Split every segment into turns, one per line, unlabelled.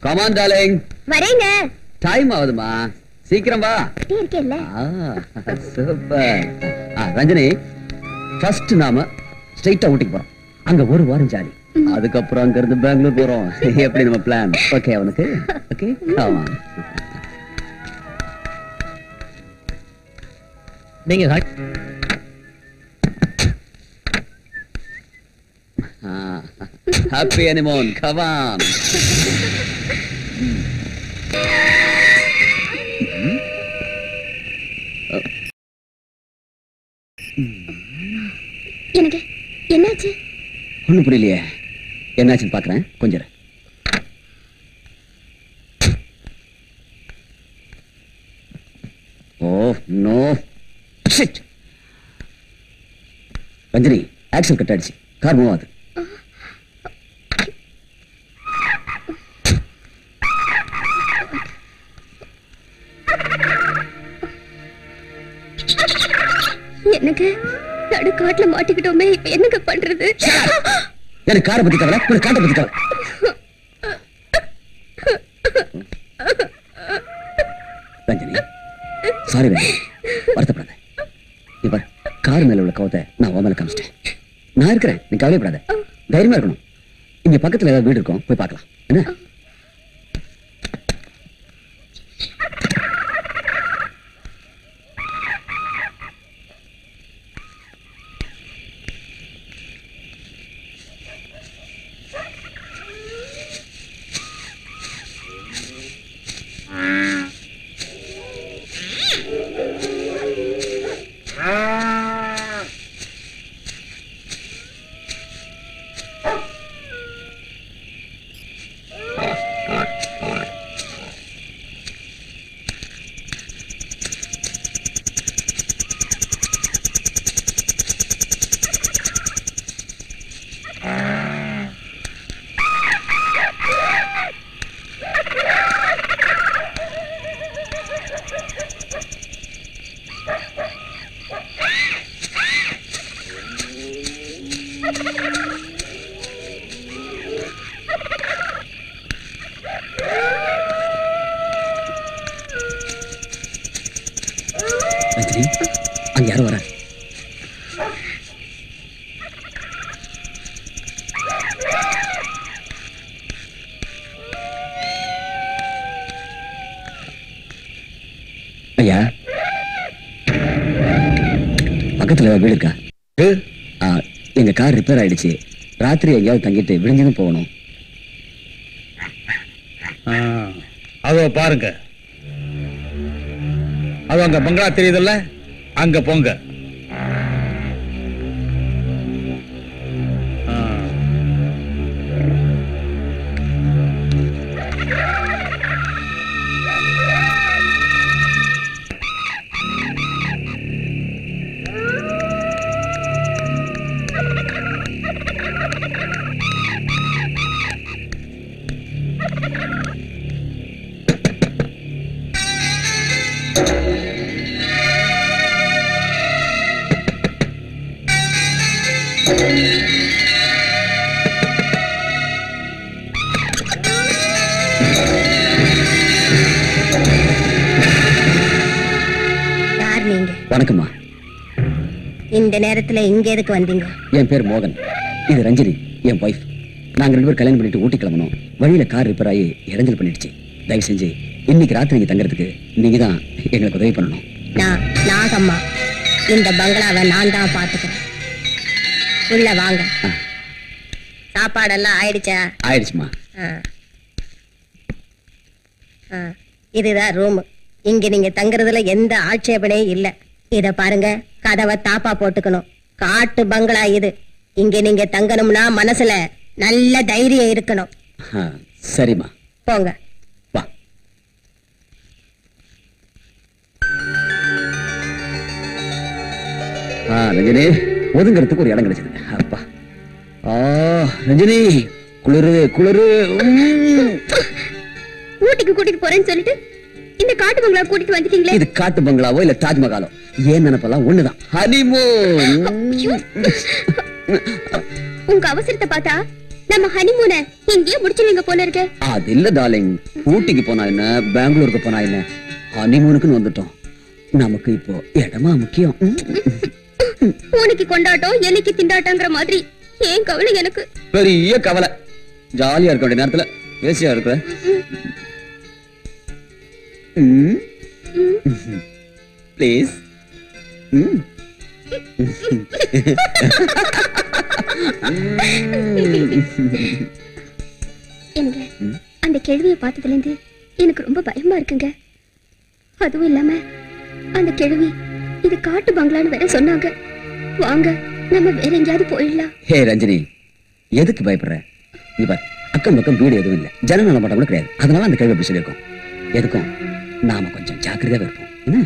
Come on, darling.
வரேங்க.
Time ஆகுதுமா, சீக்கிரம் வா.
இருக்கேல்ல.
சூப்பர். ரஞ்சனி, ஃபர்ஸ்ட் நாம ஸ்ட்ரைட்டா ஊட்டிக்கு போறோம். அங்க ஒரு வாரம் ஜாலி. அதுக்கப்புறம் அங்க இருந்து பெங்களூர் போறோம். எப்படி நம்ம பிளான்? ஓகே அவனுக்கு? Okay, come on.
நீங்க
happy honeymoon, come on.
எனக்கு என்னாச்சு?
ஒண்ணும் புரியலையே. என்னாச்சுன்னு பாக்குறேன், கொஞ்சம். Oh no shit. Ranjani, axle cut ஆயிடுச்சு. கார் மூவ் ஆகுது.
எனக்கு நடு காட்டுல மாட்டிக்கிட்டோமே, இப்ப என்னங்க பண்றது?
எனக்கு காரை பத்தி கவலை, ஒரு காட்டை பத்தி கவலை. ரஞ்சனி, சாரி வேணும், வருத்தப்படாத. இப்ப கார் மேல உள்ள கோவத்தை நான் உன் மேல காமிச்சிட்டேன். நான் இருக்கிறேன், நீ கவலைப்படாத. தைரியமா இருக்கணும். இங்க பக்கத்துல ஏதாவது வீடு இருக்கும், போய் பார்க்கலாம். என்ன? அங்க யாரும் வர. ஐயா, பக்கத்துல வீடு இருக்கா? எங்க கார் ரிப்பேர் ஆயிடுச்சு. ராத்திரி எங்கேயாவது தங்கிட்டு விடிஞ்சதும் போகணும்.
அதோ பாருங்க, அது அங்க பங்களா தெரியுதுல்ல, அங்க போங்க.
வணக்கம்மா.
இந்த நேரத்துல இங்க எதுக்கு வந்தீங்க?
என் பேர் மோகன், இது ரஞ்சனி என் வைஃப். நாங்க 2 பேரும் கல்யாணம் பண்ணிட்டு ஊட்டி கிளம்பணும். வழியில கார் ரிப்பேர் ஆகி இடைஞ்சல் பண்ணிடுச்சு. தயவு செஞ்சு இன்னைக்கு ராத்திரி இங்க தங்கறதுக்கு நீங்க தான் எங்களுக்கு உதவி பண்ணணும்.
நான் நாகம்மா, இந்த பங்களாவை நான் தான் பாத்துக்கிறேன். உள்ள வாங்க. சாப்பாடெல்லாம் ஆயிடுச்சா?
ஆயிடுச்சுமா.
இதுதான் ரூம். இங்க நீங்க தங்குறதுல எந்த ஆட்சேபனையும் இல்ல. இத பாருங்க, கதவை தாப்பா போட்டுக்கணும். காட்டு பங்களா இது. இங்க நீங்க தங்கணும்னா மனசுல நல்ல தைரியம் இருக்கணும்.
சரிம்மா,
போங்க.
வா. ரஞ்சனி, ஒதுங்கிறதுக்கு ஒரு இடம் கிடைச்சது. அப்பா, ரஞ்சனி, குளிரு குளிரு.
ஊட்டிக்கு கூட்டிட்டு போறேன்னு சொல்லிட்டு இந்த காட்டு பங்களா கூட்டிட்டு வந்துட்டீங்களே.
இது காட்டு பங்களாவோ இல்ல தாஜ்மஹாலோ, ஏன் நினைப்பெல்லாம் ஒண்ணுதான். ஹனிமூன்.
உங்க அவசரத்தை பார்த்தா
நம்ம ஹனிமூனை இங்கேயே முடிச்சிருவீங்க போல இருக்கு.
அது இல்ல டார்லிங், ஊட்டிக்கு போனா என்ன, பெங்களூருக்கு போனா என்ன, ஹனிமூனுக்குன்னு வந்துட்டோம். நமக்கு இப்போ இடமா முக்கியம்.
பூனைக்கு கொண்டாட்டம் எலிக்கு திண்டாட்டங்கிற மாதிரி ஏன் கவலை எனக்கு.
பெரிய கவலை. ஜாலியா இருக்க வேண்டிய நேரத்துல வேசியா இருக்க. ப்ளீஸ்.
எனக்கு அந்த கேள்வியை பார்த்ததுல இருந்து எனக்கு ரொம்ப பயமா இருக்குங்க. அதுவும் இல்லாம அந்த கேள்வி இது காட்டு பங்களான்னு வேற சொன்னாங்க. வாங்க நம்ம வேற எங்கேயாவது போயிடலாம்.
ஹே ரஞ்சினி, எதுக்கு பயப்படுற? நீ பார், அக்கம் பக்கம் வீடு எதுவும் இல்ல, ஜனநல மட்டம் கூட கிடையாது. அதனால அந்த கேள்வி அப்படி சொல்லியிருக்கோம். எதுக்கும் நாம கொஞ்சம் ஜாக்கிரதையா இருப்போம். என்ன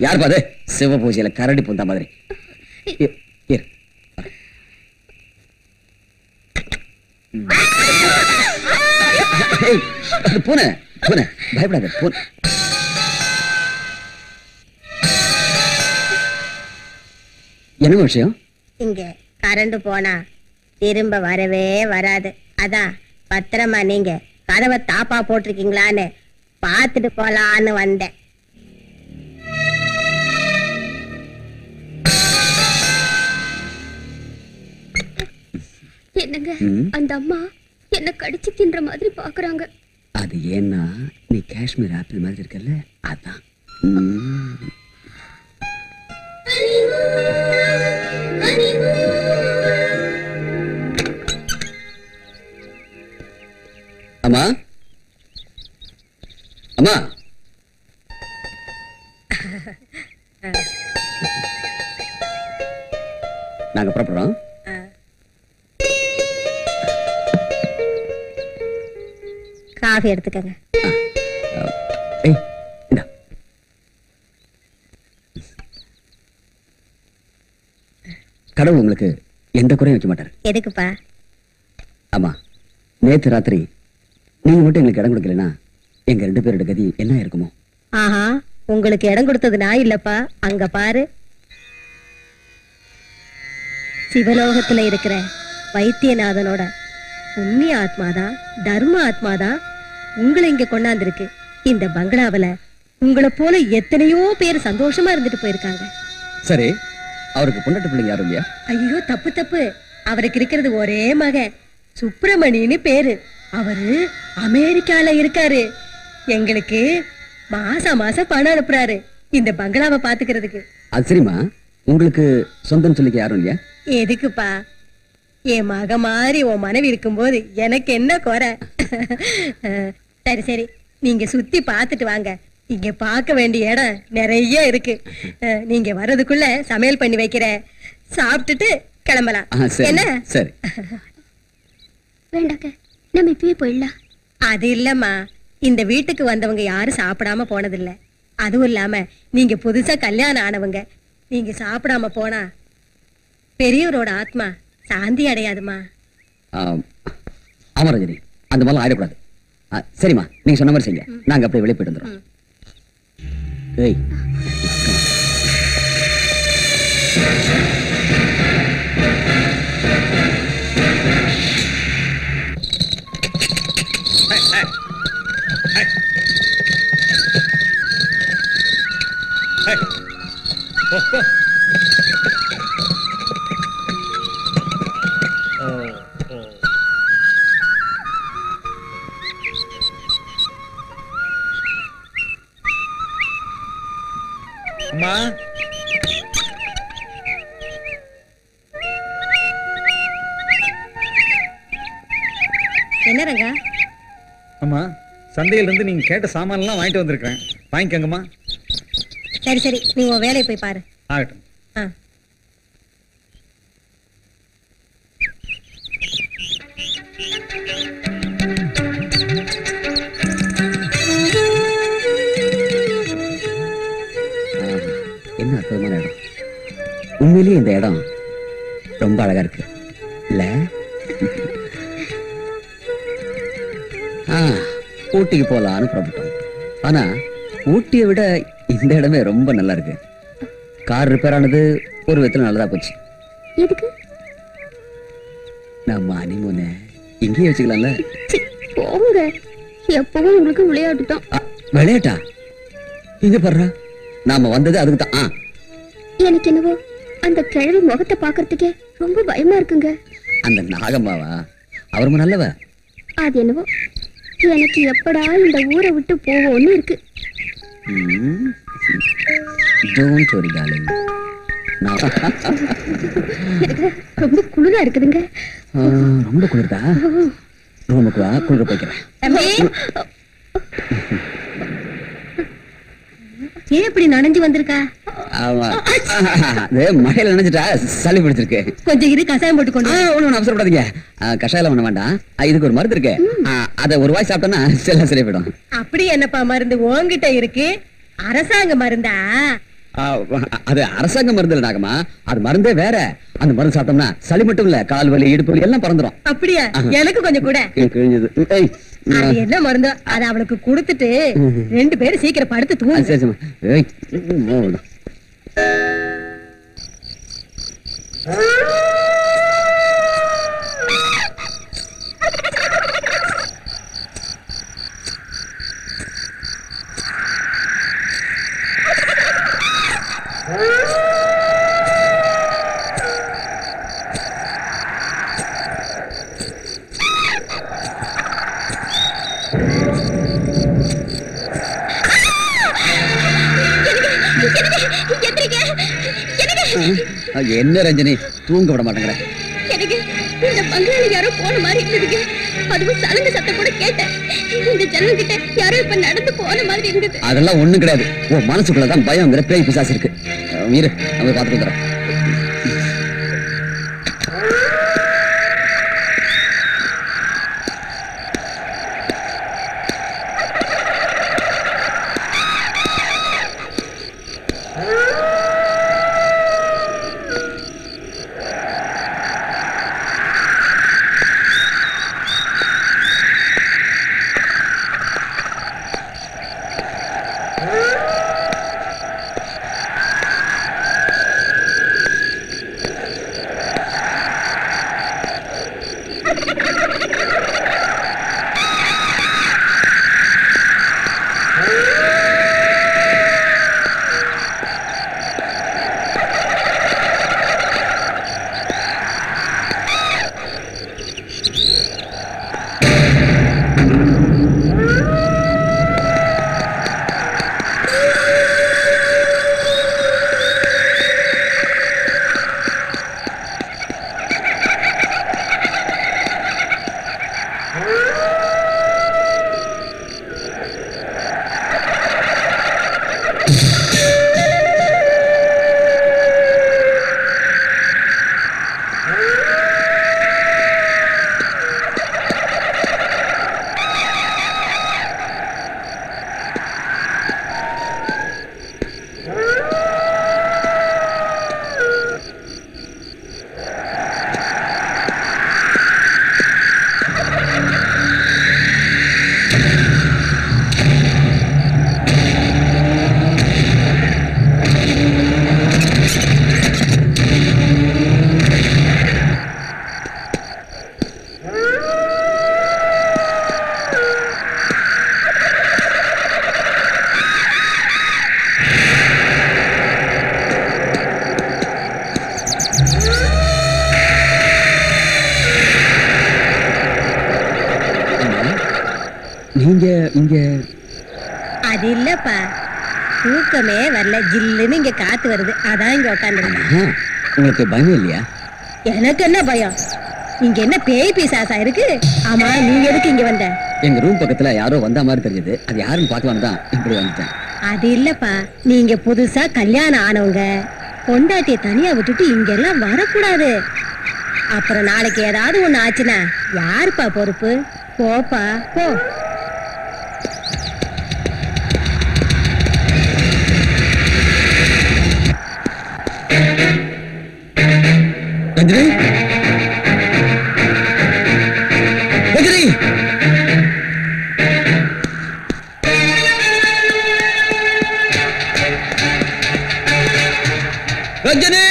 யார் பாது சிவ பூஜையில கரடி பூந்தா மாதிரி. பூனை பூனை பயப்படாத. பூனை என்ன விஷயம்?
இங்க கரண்ட் போனா திரும்ப வரவே வராது. அதான் பத்திரமா நீங்க கதவை தாப்பா போட்டிருக்கீங்களான்னு பார்த்துட்டு போலான்னு வந்தேன்.
என்னங்க அந்த அம்மா என்ன கடிச்சு தின்ற மாதிரி பாக்குறாங்க.
அது ஏன்னா நீ காஷ்மீர் ஆப்பிள் மாதிரி இருக்கல்ல, அதான். அம்மா அம்மா, நாங்க புறப்படுறோம்.
காஃபி எடுத்துக்கங்க.
கடவுள் உங்களுக்கு எந்த குறையும் வைக்க மாட்டாரு.
எதுக்குப்பா?
ஆமா, நேத்து ராத்திரி நீங்க மட்டும் எங்களுக்கு இடம் கொடுக்கலனா எங்க 2 பேரோட கதி என்ன இருக்குமோ?
ஆஹா, உங்களுக்கு இடம் கொடுத்தது நான் இல்லப்பா. அங்க பாரு, சிவலோகத்துல இருக்கிற வைத்தியநாதனோட புண்ணிய ஆத்மாதான், தர்ம ஆத்மாதான் உங்களை இங்க கொண்டாந்துருக்கு. இந்த பங்களாவில உங்களை போல எத்தனையோ பேர் சந்தோஷமா இருந்துட்டு போயிருக்காங்க.
சரி, அவருக்கு பொண்டாட்டி பிள்ளைங்க யாரும் இல்லையா?
ஐயோ, தப்பு தப்பு. அவருக்கு இருக்கிறது ஒரே மகன், சுப்பிரமணியன்னு பேரு. அவரு அமெரிக்கால இருக்காரு. எங்களுக்கு மாசம் மாசம் பணம் அனுப்புறாரு இந்த பங்களாவை பாத்துக்கிறதுக்கு.
அது சரிம்மா, உங்களுக்கு சொந்தம் சொல்லிக்க யாரும் இல்லையா?
எதுக்குப்பா? என் மக மாதிரி உன் மனைவி இருக்கும்போது எனக்கு என்ன குறை? சரி சரி, நீங்க சுத்தி பாத்துட்டு வாங்க. இங்க பார்க்க வேண்டிய இடம் நிறைய இருக்கு. நீங்க வர்றதுக்குள்ள சமையல் பண்ணி வைக்கிறேன், சாப்பிட்டுட்டு கிளம்பலாம். என்ன?
சரி.
வேண்டாங்க, நம்ம இப்பவே போயிடலாம்.
அது இல்லம்மா, இந்த வீட்டுக்கு வந்தவங்க யாரும் சாப்பிடாம போனதில்ல. அதுவும் இல்லாம நீங்க புதுசா கல்யாணம் ஆனவங்க. நீங்க சாப்பிடாம போனா பெரியவரோட ஆத்மா சாந்தி அடையாதுமா.
ஆமா ரஜினி, அந்த மாதிரிலாம் ஆயிடக்கூடாது. சரிம்மா, நீங்க சொன்ன மாதிரி செய்யுங்க. நாங்க அப்படியே வெளியே போயிட்டு வந்துடுறோம். ஏய்,
அம்மா,
என்ன ரங்கா?
அம்மா, சந்தையில இருந்து நீங்க கேட்ட சாமான் எல்லாம் வாங்கிட்டு வந்திருக்கேன், வாங்கிக்கங்கம்மா.
சரி சரி, நீ உன் வேலையை போய் பாரு.
ஆகட்டும்.
என்ன அற்புதமான இடம். உண்மையிலேயே இந்த இடம் ரொம்ப அழகா இருக்கு இல்ல? ஊட்டிக்கு போலான்னு புறப்பட்டோம். ஆனா ஊட்டியை விட இந்த இடமே ரொம்ப நல்லா இருக்கு. கார் ரிப்பேர் ஆனது ஒரு விதத்துல நல்லதா போச்சு.
எதுக்கு?
நம்ம அனிமுனை இங்கேயே வச்சுக்கலாம்ல.
சி, போங்க. எப்பவும் உங்களுக்கு விளையாட்டு தான்.
விளையாட்டா? இங்க பாரு, நாம வந்தது அதுக்கு தான்.
எனக்கு என்னவோ அந்த கிழவி முகத்தை பாக்குறதுக்கே ரொம்ப பயமா இருக்குங்க.
அந்த நாகம்மாவா? அவர் நல்லவ.
அது என்னவோ எனக்கு எப்படா இந்த ஊரை விட்டு போவோம்னு இருக்கு.
Don't worry darling.
எனக்கு ரொம்ப குளிரா இருக்குதுங்க.
ரொம்ப குளிர்தா? ரூமுக்கு வா, குளிர போய்க்கிறேன்.
ஏன் இப்படி நனைஞ்சு வந்திருக்கா?
மழையில நினைச்சிட்டா சளி பிடிச்சிருக்கு.
கொஞ்சம் இரு, கசாயம் போட்டு கொண்டு.
ஒண்ணு அவசரப்படாதீங்க. கஷாயம் பண்ண வேண்டாம். இதுக்கு ஒரு மருந்து இருக்கு. அத ஒரு வாய் சாப்பிட்டோம்னா எல்லாம் சரி போயிடும்.
அப்படி என்னப்பா மருந்து உன்கிட்ட இருக்கு? அரசாங்க மருந்தா?
அது அரசாங்க மருந்து இல்ல நாகம்மா, அது மருந்தே வேற. அந்த மருந்து சாப்பிட்டோம்னா சளி மட்டும் இல்ல, கால் வலி, இடுப்பு வலி எல்லாம் பறந்துரும்.
அப்படியா? எனக்கு கொஞ்சம் கூட.
கிழிஞ்சது.
அது என்ன மருந்தோ அதை அவளுக்கு கொடுத்துட்டு 2 பேரும் சீக்கிரம் படுத்து தூங்கு.
என்ன ரஞ்சனி, தூங்க விட மாட்டேங்கிற?
எனக்கு இந்த பங்களால யாரோ போன மாதிரி இருந்ததுங்க. அதுவும் சலங்க சத்தம் கூட கேட்டேன். இந்த ஜன்னல் கிட்ட யாரோ இப்ப நடந்து போன மாதிரி இருந்தது.
அதெல்லாம் ஒண்ணும் கிடையாது. உன் மனசுக்குள்ளதான் பயங்கிற பேய் பிசாசு இருக்கு. வீரு, அவங்க பார்த்துட்டு வந்துடுறேன். நீங்க இங்க?
அது இல்லப்பா, தூக்கமே வரல, ஜில்லுன்னு இங்க காத்து வருது, அதான் இங்க உட்காந்துருக்கேன்.
உங்களுக்கு பயம் இல்லையா?
எனக்கு என்ன பயம்? இங்க என்ன பேய் பிசாசா இருக்கு? ஆமா, நீங்க எதுக்கு இங்க வந்த?
எங்க ரூம் பக்கத்துல யாரோ வந்த மாதிரி தெரிஞ்சது, அது யாருன்னு பார்க்கலான்னு தான் இப்படி வந்துட்டேன்.
அது இல்லப்பா, நீங்க புதுசா கல்யாணம் ஆனவங்க, பொண்டாட்டிய தனியா விட்டுட்டு இங்க எல்லாம் வரக்கூடாது. அப்புறம் நாளைக்கு ஏதாவது ஒண்ணு ஆச்சுன்னா யாருப்பா பொறுப்பு? போப்பா போ.
ரஞ்சினி, ரஞ்சினி, ரஞ்சனி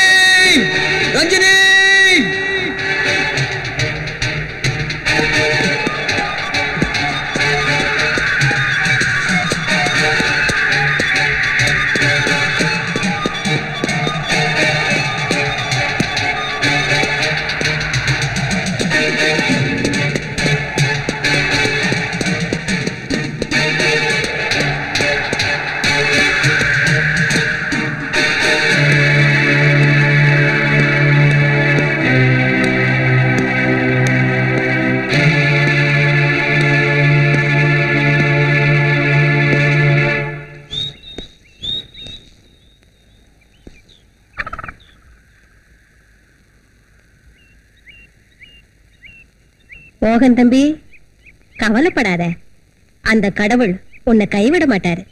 ரஞ்சனி
மோகன் தம்பி, கவலைப்படாத. அந்த கடவுள் உன்னை கைவிட மாட்டாரு.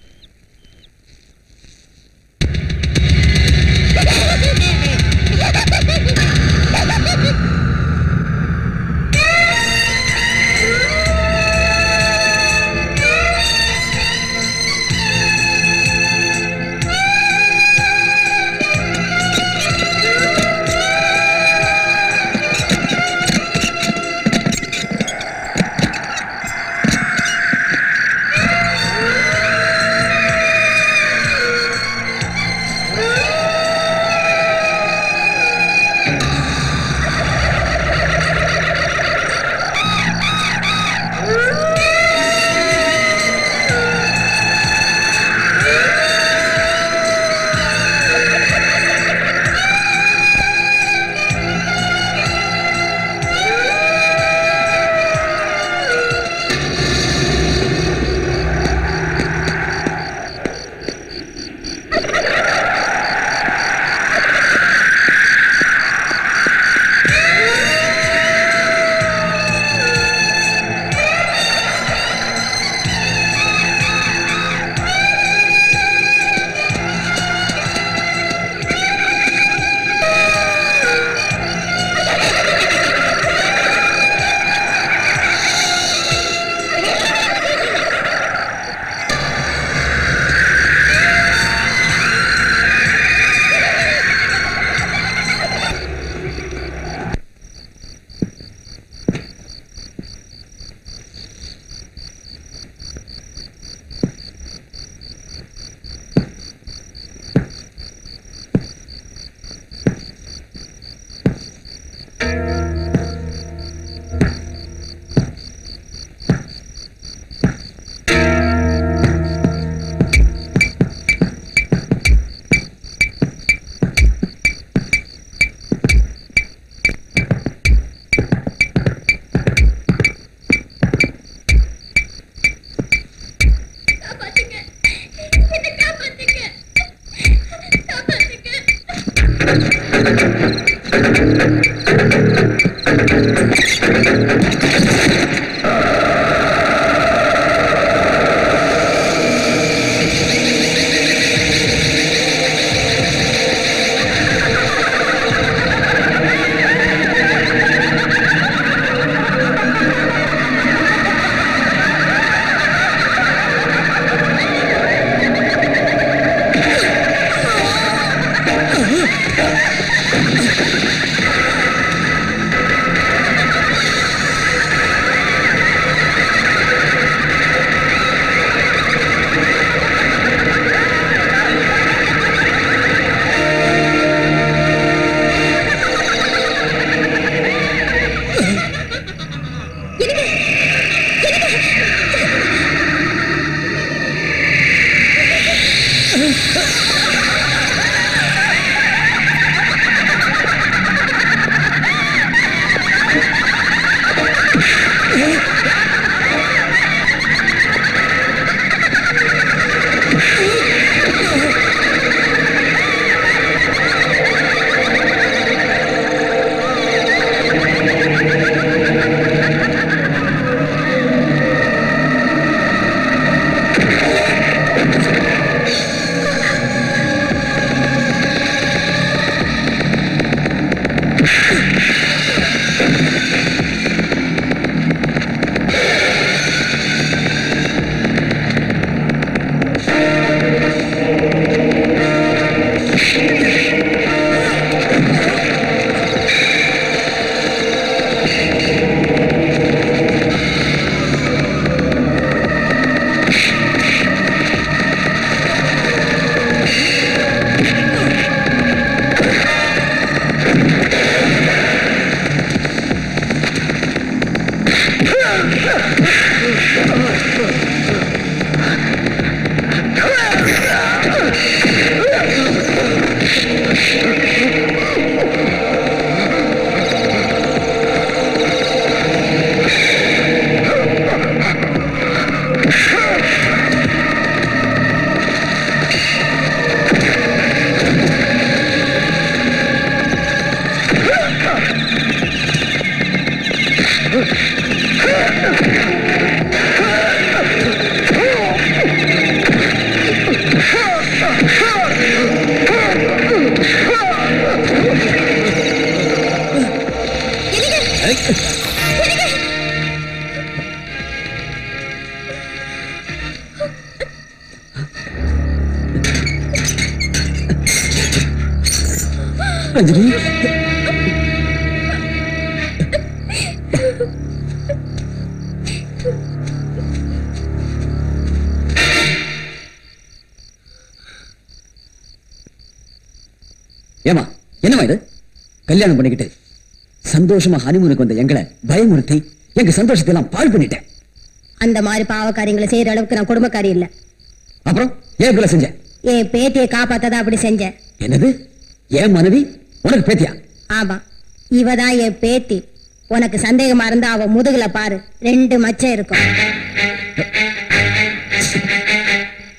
ரஞ்சினி ஏமா என்னமா இது? கல்யாணம் பண்ணிக்கிட்டு சந்தோஷமா ஹனிமூனுக்கு வந்த எங்களை பயமுறுத்தி எங்க சந்தோஷத்தை எல்லாம் பாழ் பண்ணிட்டேன்.
அந்த மாதிரி பாவக்காரியங்களை செய்யற அளவுக்கு நான் குடும்பக்காரி இல்ல.
அப்புறம் ஏன் இப்படி செஞ்சேன்?
என் பேத்தியை காப்பாத்ததான் அப்படி செஞ்சேன்.
என்னது? என் மனைவி உனக்கு பேத்தியா?
ஆமா, இவதான் என் பேத்தி. உனக்கு சந்தேகமா இருந்தா அவ முதுகுல பாரு, 2 மச்சம் இருக்கும்.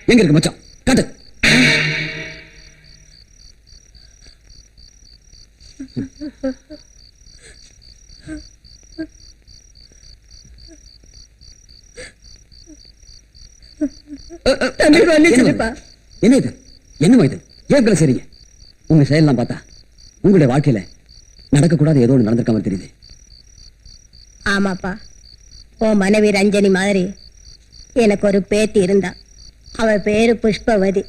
எங்க இருக்கு மச்சான்? காட்டு. என்ன இது? என்னமா இது? ஏன் செய்றீங்க? உங்க செயலாம் பார்த்தா உங்களுடைய வாழ்க்கையில நடக்கக்கூடாது ஏதோ ஒன்று நடந்திருக்காம தெரியுது.
ஆமாப்பா, ஓ மனைவி ரஞ்சனி மாதிரி எனக்கு ஒரு பேத்தி இருந்தா. அவ பேரு புஷ்பவதி.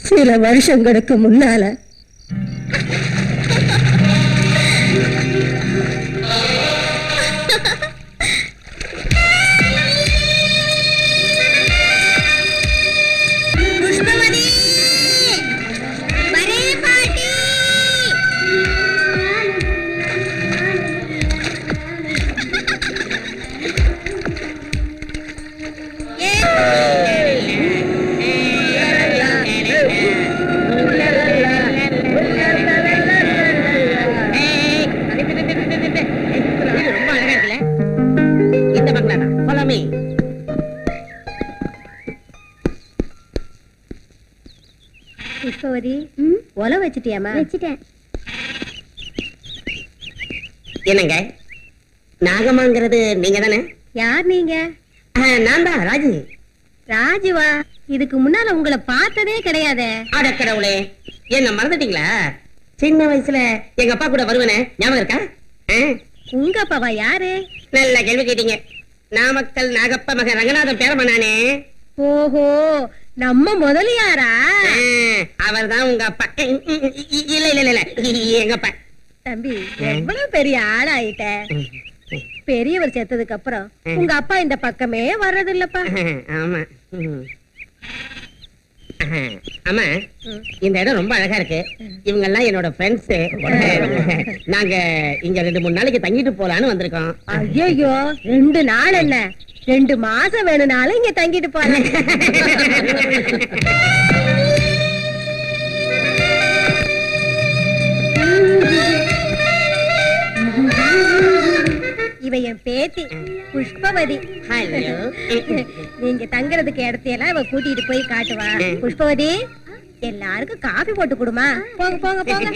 சில வருஷங்களுக்கு முன்னால புஷ்பவதி, ஒல வச்சிட்டியாமா?
வச்சிட்டேன்.
என்னங்க நாகமாங்கிறது நீங்க தானே?
யார் நீங்க?
நான் தான் ராஜு.
ராஜுவா? இதுக்கு முன்னால உங்களை பார்த்ததே கிடையாதே.
அடக்கடவுளே, என்ன மறந்துட்டீங்களா? சின்ன வயசுல எங்க அப்பா கூட வருவனே, ஞாபகம் இருக்கா?
உங்க அப்பாவா? யாரு?
நல்ல கேள்வி கேட்டீங்க. நாமக்கல் நாகப்ப மகன் ரங்கநாதன் பேரமா நானே.
ஓஹோ, நம்ம முதலியாரா?
அவர் தான் உங்க அப்பா. இல்ல இல்ல இல்ல எங்க அப்பா.
தம்பி, எவ்வளவு பெரிய ஆளாயிட்ட. பெரியவர் செத்ததுக்கு அப்புறம் உங்க அப்பா இந்த பக்கமே வர்றது இல்லப்பா.
ஆமா ஆமா, இந்த இடம் ரொம்ப அழகா இருக்கு. இவங்க எல்லாம் என்னோட ஃப்ரெண்ட்ஸ். நாங்க இங்க 2-3 நாளைக்கு தங்கிட்டு போலான்னு வந்திருக்கோம்.
ஐயோ, 2 நாள் என்ன, 2 மாசம் வேணும்னாலும் இங்க தங்கிட்டு போறேன். இவ என் பேத்தி புஷ்பவதி.
ஹலோ.
நீங்க தங்குறதுக்கு இடத்தையெல்லாம் இவ கூட்டிட்டு போய் காட்டுவா. புஷ்பவதி, எல்லாருக்கும் காபி போட்டு கொடுமா. போங்க போங்க போங்க.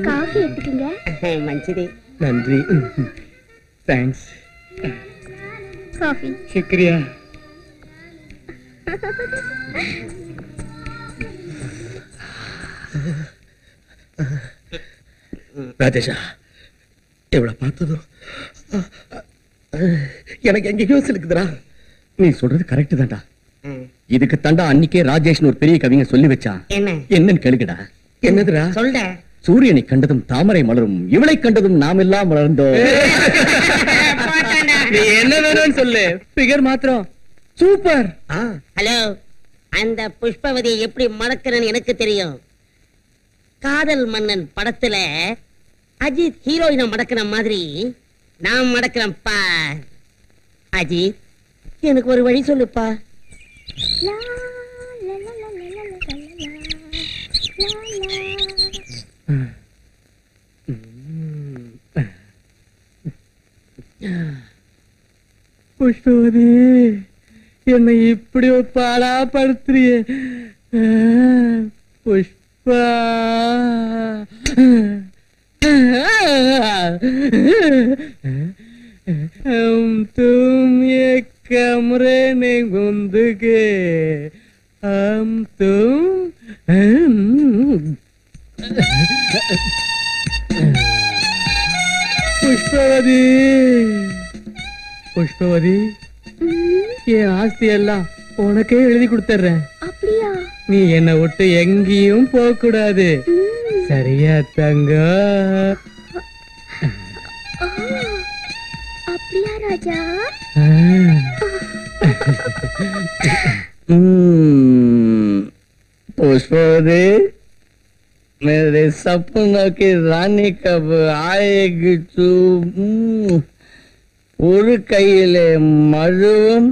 காஃபி எடுத்துக்கங்க.
மஞ்சிரி.
நன்றி. தேங்க்ஸ்.
காஃபி.
சுக்ரியா. ராஜேஷா, எவ்வளவு பார்த்ததும் எனக்கு எங்கேயோ இருக்குதுடா. நீ சொல்றது கரெக்ட் தான்டா. இதுக்கு தாண்டா அன்னைக்கே ராஜேஷ்னு ஒரு பெரிய கவிங்க சொல்லி வச்சான். என்னன்னு கேளுங்கடா. என்னதுடா?
சொல்ல.
சூரியனை கண்டதும் தாமரை மலரும், இவளை கண்டதும் நாம் எல்லாம் மலர்ந்தோம். நீ என்ன வேணும்னு சொல்லு, பிகர் மாத்திரம் சூப்பர்.
ஹலோ, அந்த புஷ்பவதியை எப்படி மடக்கிறேன்னு எனக்கு தெரியும். காதல் மன்னன் படத்துல அஜித் ஹீரோயினை மடக்கிற மாதிரி நான் மடக்கிறேன்ப்பா. அஜித், எனக்கு ஒரு வழி சொல்லுப்பா.
லா, லா, லா, லா, லா, லா, லா, லா,
புஷ்பவதி, என்னை இப்படி பாடா படுத்துறியே புஷ்பா. तुम ये कमरे में गुंद के हम तुम புஷ்பவதி புஷ்பவதி என் ஆஸ்தி எல்லாம் உனக்கே எழுதி கொடுத்துறேன்.
அப்படியா?
நீ என்னை விட்டு எங்கேயும் போக கூடாது. சரியா தங்க?
அப்படியா ராஜா?
पुष्पवती मेरे सपनों की रानी कब आएगी तू? ஒரு கையிலே மழுவும்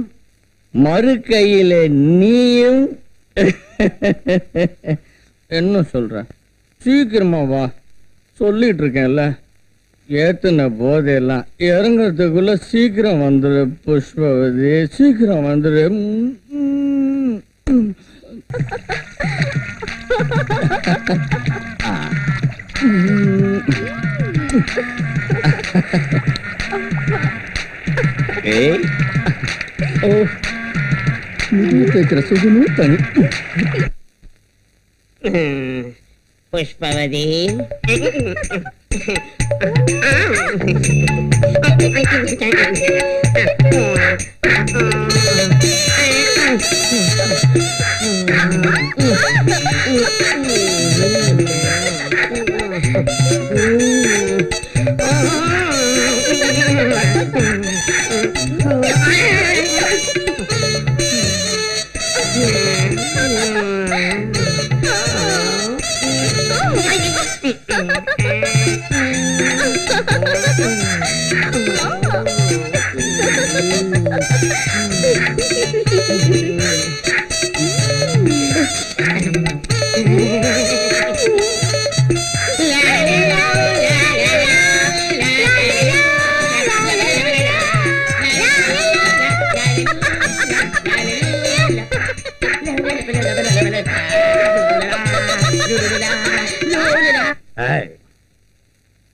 மறு கையிலே நீயும். என்ன சொல்ற? சீக்கிரமா வா, சொல்லிட்டு இருக்கேன்ல. ஏத்துன போதையெல்லாம் இறங்குறதுக்குள்ள சீக்கிரம் வந்துரு புஷ்பவதி, சீக்கிரம் வந்துரு. கேட்கிற சுகமும் தனி.
புஷ்பவதி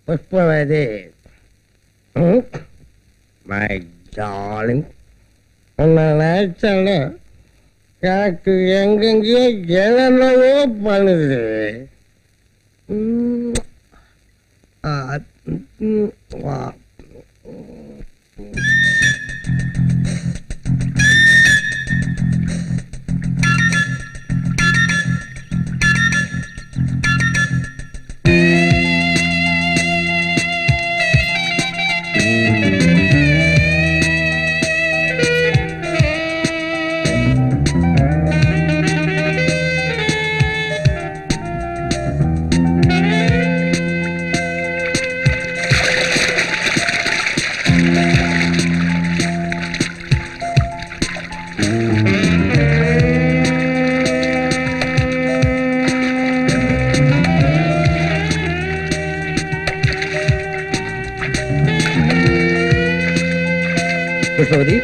புஷ்பவதி, மை டார்லிங், உன்னை நினைச்சால எனக்கு எங்கெங்கயோ என்னவோ பண்ணுது.
Pushpavathi,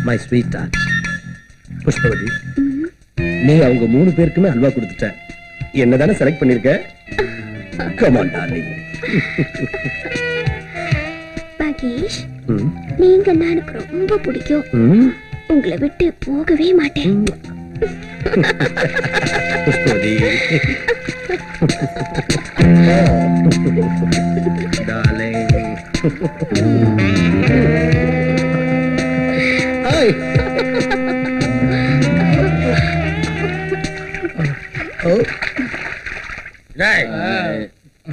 my sweet tart. Pushpavathi, நீ அவங்க 3 பேருக்குமே அல்வா கொடுத்துட்ட. என்னதானே செலக்ட் பண்ணிருக்க? Come on darling.
மகேஷ், நீங்க எனக்கு ரொம்ப பிடிக்கும். உங்களை விட்டு போகவே மாட்டேன்.
புஷ்பவதி டார்லிங். ஹாய்.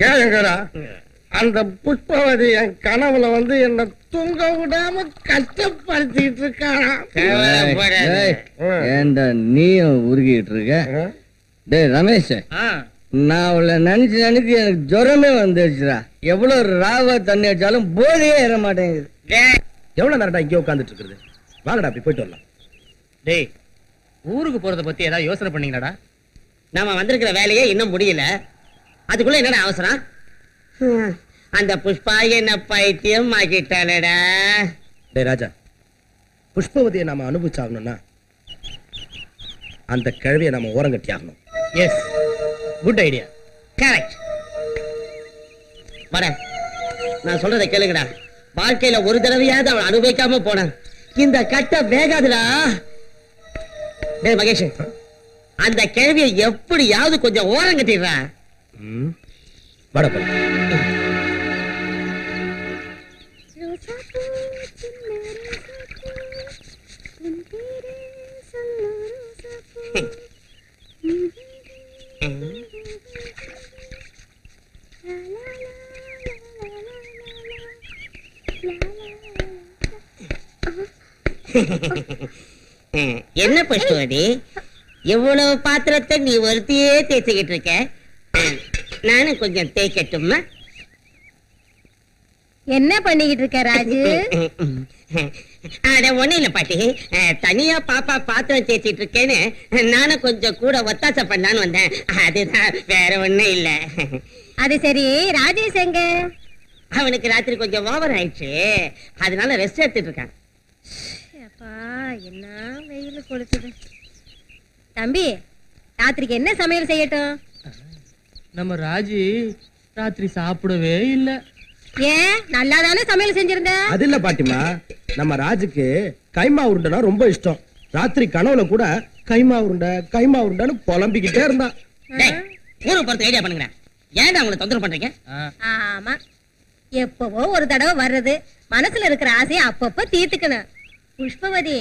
கேளுங்கடா, அந்த புஷ்பவதி என் கனவுல வந்து என்ன தூங்க விடாம கஷ்டப்படுத்திட்டு இருக்கானா?
ஏண்டா நீயும் உருகிட்டு இருக்க? டேய் ரமேஷ், நான் அவளை நினைச்சு எனக்கு ஜுரமே வந்துருச்சுடா. எவ்வளவு ராவா தண்ணி அடிச்சாலும் போதையே ஏற மாட்டேங்குது.
எவ்வளவு நேரம்டா இங்கே உட்காந்துட்டு இருக்குது? வாங்கடா அப்படி போயிட்டு வரலாம்.
டேய் ஊருக்கு போறத பத்தி ஏதாவது யோசனை பண்ணீங்களாடா?
நாம வந்திருக்கிற வேலையே இன்னும் முடியல, அதுக்குள்ள என்னடா அவசரம்? அந்த புஷ்பா என்ன பைத்தியம் ஆக்கிட்டாளடா.
டேய் ராஜா, புஷ்பவதியை நாம அனுபவிச்சாகணும்னா அந்த கிழவியை நாம ஓரங்கட்டி ஆகணும்.
Yes, good idea.
கரெக்ட். வர, நான் சொல்றதை கேளுங்கடா. வாழ்க்கையில ஒரு தடவையாவது அவள் அனுபவிக்காம போன இந்த கட்ட வேகாதுடா. டேய் மகேஷ், அந்த கேள்வியை எப்படியாவது கொஞ்சம் ஓரம் கட்டிடுறா.
வட போல
என்ன புஷ்பவதி, எவ்வளவு பாத்திரத்தை நீ ஒருத்தையே தேய்ச்சிக்கிட்டு இருக்க? நானும் கொஞ்சம் தேய்க்கட்டுமா?
என்ன பண்ணிக்கிட்டு இருக்க ராஜு?
அட ஒண்ணு இல்ல பாட்டி, தனியா பாப்பா பாத்திரம் தேய்ச்சிட்டு இருக்கேன்னு நானும் கொஞ்சம் கூட ஒத்தாசை பண்ணலான்னு வந்தேன். அதுதான், வேற ஒண்ணும் இல்ல.
அது சரி, ராஜேஷ் எங்க?
அவனுக்கு ராத்திரி கொஞ்சம் ஓவர் ஆயிடுச்சு, அதனால ரெஸ்ட் எடுத்துட்டு இருக்கான்.
அப்பா, என்ன வெயில் கொளுத்துது. தம்பி, ராத்திரிக்கு என்ன சமையல் செய்யட்டும்?
நம்ம ராஜி ராத்திரி சாப்பிடவே இல்ல.
ஏன், நல்லா தானே சமையல் செஞ்சிருந்த?
அது இல்ல பாட்டிமா, நம்ம ராஜுக்கு கைமா உருண்டைனா ரொம்ப இஷ்டம். ராத்திரி கனவுல கூட கைமா உருண்டைன்னு புலம்பிக்கிட்டே இருந்தான்.
டேய், ஊருக்கு போறது ஐடியா பண்ணுங்க. ஏன்டா உங்களை தொந்தரவு பண்றீங்க?
ஆமா, எப்பவோ ஒரு தடவை வர்றது, மனசுல இருக்கிற ஆசையை அப்பப்ப தீர்த்துக்கணும். புஷ்பவதி,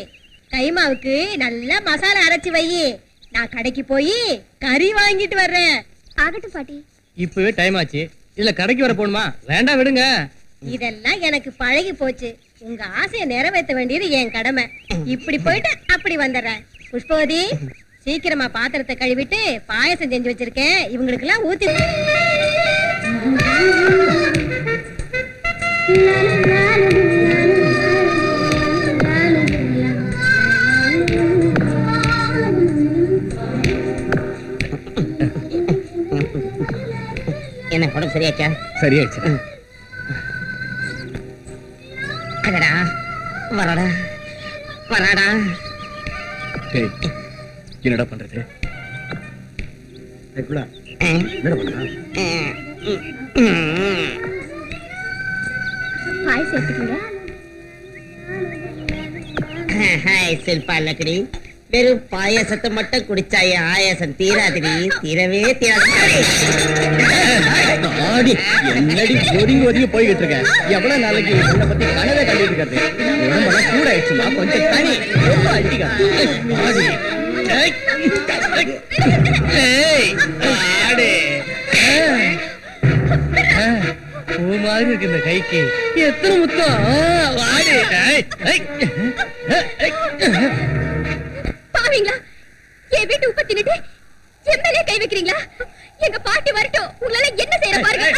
கைமாவுக்கு நல்லா மசாலா அரைச்சு வை. நான் கடைக்கு போய் கறி வாங்கிட்டு வர்றேன்.
ஆகட்டும் பாட்டி.
இப்பவே டைம் ஆச்சு, இதுல கடைக்கு வர போணுமா? வேண்டாம், விடுங்க.
இதெல்லாம் எனக்கு பழகி போச்சு. உங்க ஆசையை நிறைவேற்ற வேண்டியது என் கடமை. இப்படி போயிட்டு அப்படி வந்துடுறேன். புஷ்பவதி, சீக்கிரமா பாத்திரத்தை கழுவிட்டு பாயசம் செஞ்சு வச்சிருக்கேன், இவங்களுக்கு எல்லாம் ஊத்தி.
என்ன உடம்பு சரியாச்சா?
சரியாச்சு.
அடடா, வரடா வராடா.
டேய், என்னடா பண்றது?
என்னடா பண்ணா?
பாயசம் எடுத்துக்கோங்க.
ஹாய் சில்பா லக்கடி, வெறும் பாயசத்தை மட்டும் குடிச்சாய ஆயாசம் தீராதிரி, தீரவே தீராது.
என்னடி ஒதுங்கி ஒதுங்கி போய்கிட்டு இருக்க? எவ்வளவு நாளைக்கு உன்னை பத்தி கனவே கண்டிட்டு இருக்கிறது? உடம்பெல்லாம் கூட ஆயிடுச்சுமா, கொஞ்சம் தனி. ரொம்ப அடிக்காது. பூ மாதிரி இருக்கு இந்த கைக்கு. எத்தனை முத்தம்!
பாவீங்களா, என் வீட்டு உப்ப தின்னுட்டு என் மேலே கை வைக்கிறீங்களா? எங்க பாட்டி வரட்டும், உங்களால என்ன செய்யற பாருங்க.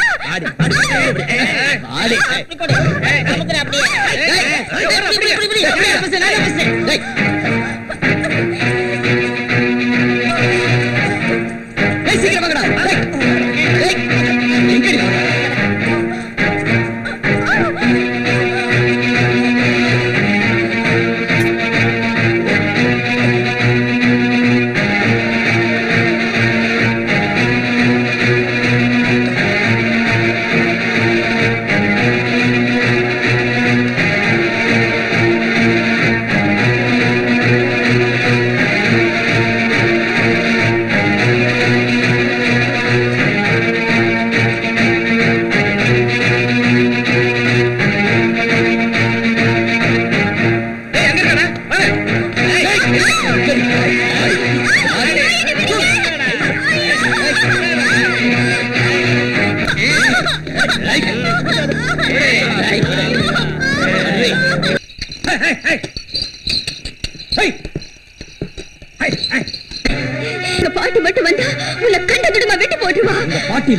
பாட்டி மட்டும் வந்தா உன்னை கண்ட துடுமா வெட்டி போட்டுருவா.
பாட்டி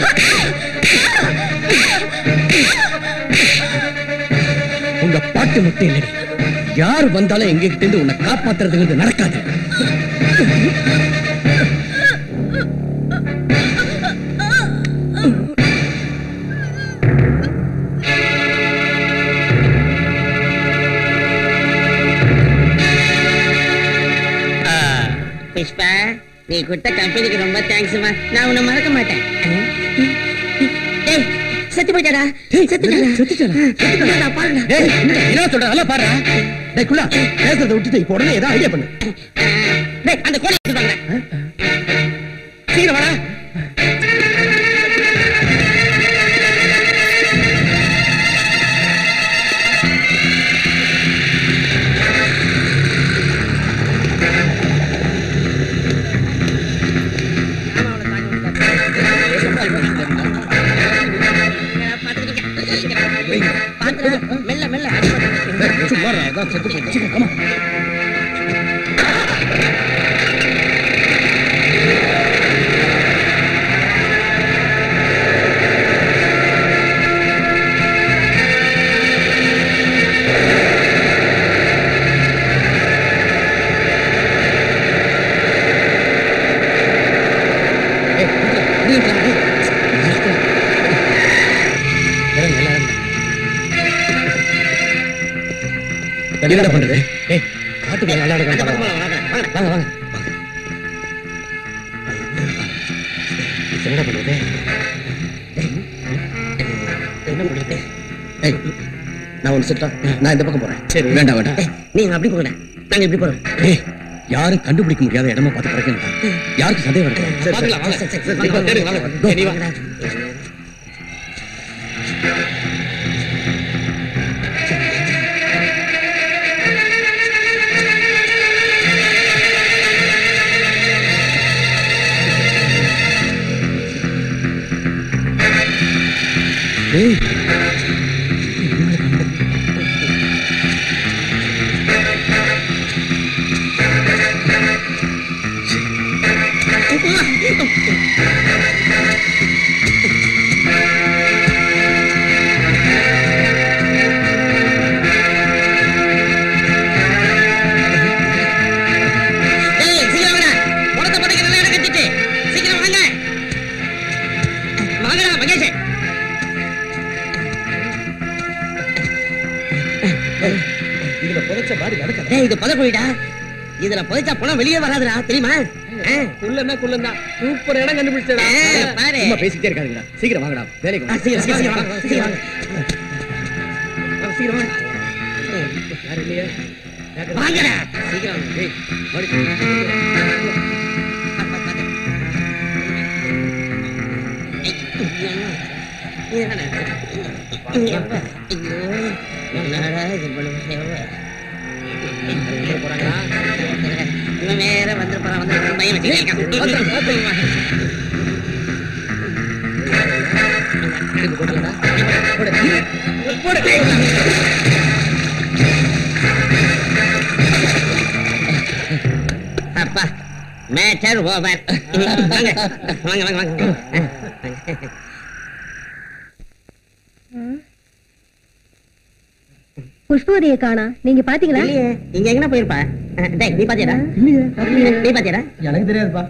உங்க பாட்டு மட்டும் இல்லடி, யார் வந்தாலும் எங்க கிட்ட இருந்து உன்னை காப்பாத்துறதுங்கிறது நடக்காது.
புஷ்பா, நீ கொடுத்த கம்பெனிக்கு ரொம்ப தேங்க்ஸ்மா. நான் உன்னை மறக்க மாட்டேன். செத்து போயிட்டாடா.
பேசுறத விட்டுட்டு இப்ப உடனே ஏதாவது ஐடியா பண்ணு.
அந்த கோழி
சீக்கிரம் வாடா.
மெல்ல மெல்ல
சும்மா அதான் செத்து போச்சு. ஆமா
என்ன பண்றது?
காட்டுக்குள்ள நல்லா இருக்கும்.
வாங்க வாங்க.
என்ன பண்றது? என்ன பண்றது? நான் ஒன்று சொல்லிட்டா, நான் இந்த பக்கம் போறேன்.
சரி, வேண்டாம் வேண்டாம்.
நீங்க அப்படி போகல, நாங்க இப்படி போறோம்.
யாரும் கண்டுபிடிக்க முடியாத இடமா பார்த்து பறக்க யாருக்கு சந்தேகம் இருக்கு?
பார்க்கலாம், வாங்க.
சரி,
வாங்க. நீ வா.
இது பதக்குழிடா. இதுல புதைச்சா பணம் வெளியே வராதுடா, தெரியுமா?
குள்ளன்னா குள்ளந்தான். சூப்பர் இடம் கண்டுபிடிச்சடா.
பாரு.
சும்மா பேசிட்டே இருக்காதீங்கடா. சீக்கிரம் வாங்கடா. வேலைக்கு வாங்க.
சீக்கிரம் வாங்க.
சீக்கிரம் வாங்க. யாரு இல்லையா?
வாங்கடா.
சீக்கிரம் வாங்க. ஏய், ஓடி.
என்னடா இது பண்ணுவ? இவன் வேற வந்து பையன் வச்சுருக்கான். அப்பா, மேட்டர் ஓவர். வாங்க வாங்க வாங்க வாங்க.
புஷ்பவதியை காணா, நீங்க பாத்தீங்களா?
இல்லையே, இங்க எங்கனா போயிருப்பா? டேய், நீ பாத்தியாடா?
இல்லையே.
நீ பாத்தியாடா?
எனக்கு தெரியாதுப்பா.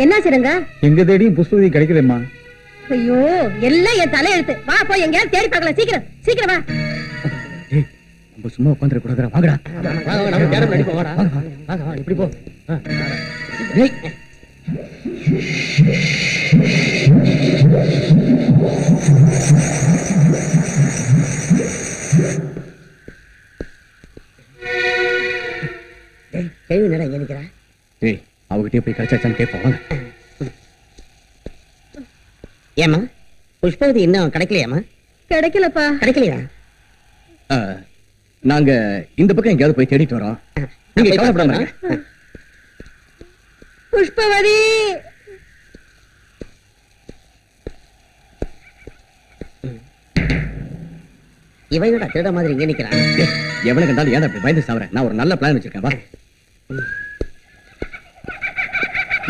என்ன சிறங்க?
எங்க தேடியும் புஷ்பவதி கிடைக்கலம்மா.
ஐயோ, எல்லாம் என் தலையெழுத்து. வா போய் எங்கேயாவது தேடி பார்க்கலாம். சீக்கிரம் சீக்கிரம் வா.
நம்ம சும்மா உட்காந்துட கூடாதுடா. வாங்கடா.
வாங்க, நம்ம கேரம் அடிப்போம். வாடா.
வாங்க வாங்க. இப்படி போ.
டேய்.
கேள்வி என்னடா இங்க நிக்கிறா?
ஏய், அவகிட்டே போய் கிடைச்சாச்சான்னு கேட்போம். வாங்க.
ஏமா புஷ்பவதி இன்னும் கிடைக்கலையாமா?
கிடைக்கலப்பா.
கிடைக்கலையா?
நாங்க இந்த பக்கம் எங்கேயாவது போய் தேடிட்டு வரோம். நீங்க கவலைப்படாம இருங்க.
புஷ்பவதி,
இவன் என்னடா திருட மாதிரி இங்க நிக்கிறான்?
எவனை கண்டாலும் ஏன் அப்படி பயந்து சாவற? நான் ஒரு நல்ல பிளான் வச்சிருக்கேன். வா.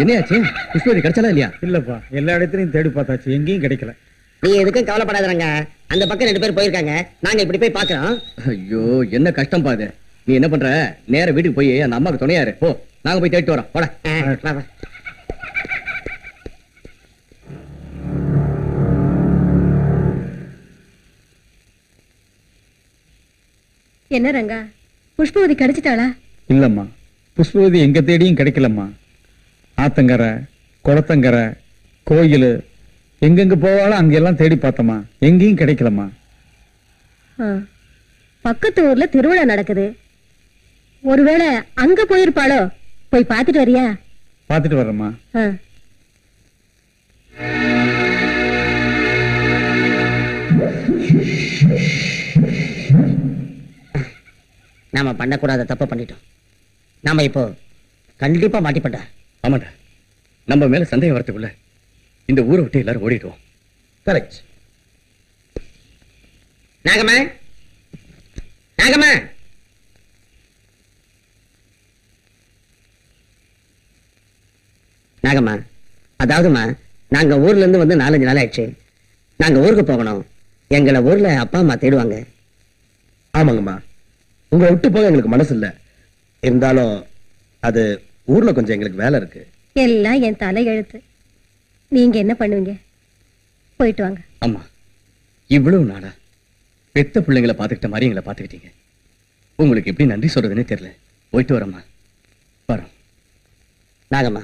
என்னையாச்சு? புஷ்பவதி கிடைச்சாலா இல்லையா?
இல்லப்பா, எல்லா இடத்துலயும் தேடி பார்த்தாச்சு, எங்கேயும் கிடைக்கல.
நீ எதுக்கும் கவலைப்படாதங்க. அந்த பக்கம் 2 பேர் போயிருக்காங்க. நாங்க இப்படி போய் பாக்குறோம்.
ஐயோ என்ன கஷ்டம் பாது. நீ என்ன பண்ற, நேர வீட்டுக்கு போய் அந்த அம்மாக்கு துணையாரு. போ, நாங்க போய் தேடிட்டு வரோம். போட.
வா, வா.
என்ன ரங்கா, புஷ்பவதி கிடைச்சிட்டாளா?
இல்லம்மா, புஷ்பவதி எங்க தேடியும் கிடைக்கலம்மா. ஆத்தங்கரை, குளத்தங்கரை, கோயில், எங்கெங்க போவாலும் அங்கெல்லாம் தேடி பார்த்தம்மா, எங்கேயும் கிடைக்கலம்மா.
பக்கத்து ஊர்ல திருவிழா நடக்குது, ஒருவேளை அங்க போயிருப்பாளோ? போய் பார்த்துட்டு வரியா?
பார்த்துட்டு வர்றேம்மா.
நாம பண்ணக்கூடாத தப்ப பண்ணிட்டோம். நாம இப்போ கண்டிப்பா மாட்டிப்பட்டா.
ஆமாண்டா, நம்ம மேல சந்தேகம் வரத்துக்குள்ள இந்த ஊரை விட்டு எல்லாரும் ஓடிடுவோம்.
கரெக்ட்.
நாகம்மா, நாகம்மா, நாகம்மா, அதாவதுமா நாங்க ஊர்ல இருந்து வந்து 4-5 நாள் ஆயிடுச்சு. நாங்க ஊருக்கு போகணும். எங்களை ஊர்ல அப்பா அம்மா தேடுவாங்க.
ஆமாங்கம்மா, உங்களை விட்டு போக எங்களுக்கு மனசு இல்ல. இருந்தாலும் அது ஊர்ல கொஞ்சம் எங்களுக்கு வேலை இருக்கு.
எல்லாம் என் தலை எழுத்து. நீங்க என்ன பண்ணுவீங்க? போயிட்டு வாங்க.
அம்மா, இவ்வளவு நாளா பெத்த பிள்ளைங்களை பாத்துக்கிட்ட மாதிரி எங்களை பாத்துக்கிட்டீங்க. உங்களுக்கு எப்படி நன்றி சொல்றதுன்னே தெரியல. போயிட்டு வரம்மா. வரோம்.
நாகம்மா,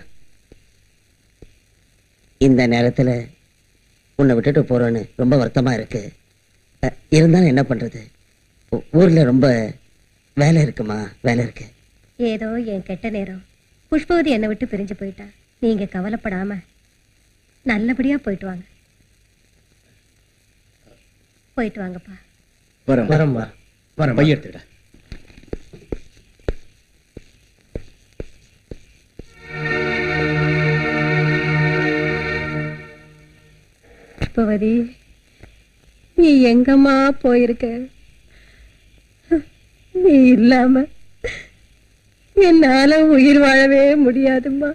இந்த நேரத்துல உன்னை விட்டுட்டு போறோன்னு ரொம்ப வருத்தமா இருக்கு. இருந்தாலும் என்ன பண்றது, ஊர்ல ரொம்ப வேலை இருக்குமா, வேலை இருக்கு.
ஏதோ என் கெட்ட நேரம். புஷ்பவதி என்னை விட்டு பிரிஞ்சு போயிட்டா. நீங்க கவலைப்படாம நல்லபடியா போயிட்டு வாங்க. போயிட்டு வாங்கப்பா.
வரோம்.
வரம்மா, வரம்.
பைய எடுத்துடா.
புஷ்பவதி, நீ எங்கம்மா போயிருக்க? நீ இல்லாம என்னால உயிர் வாழவே முடியாதும்மா.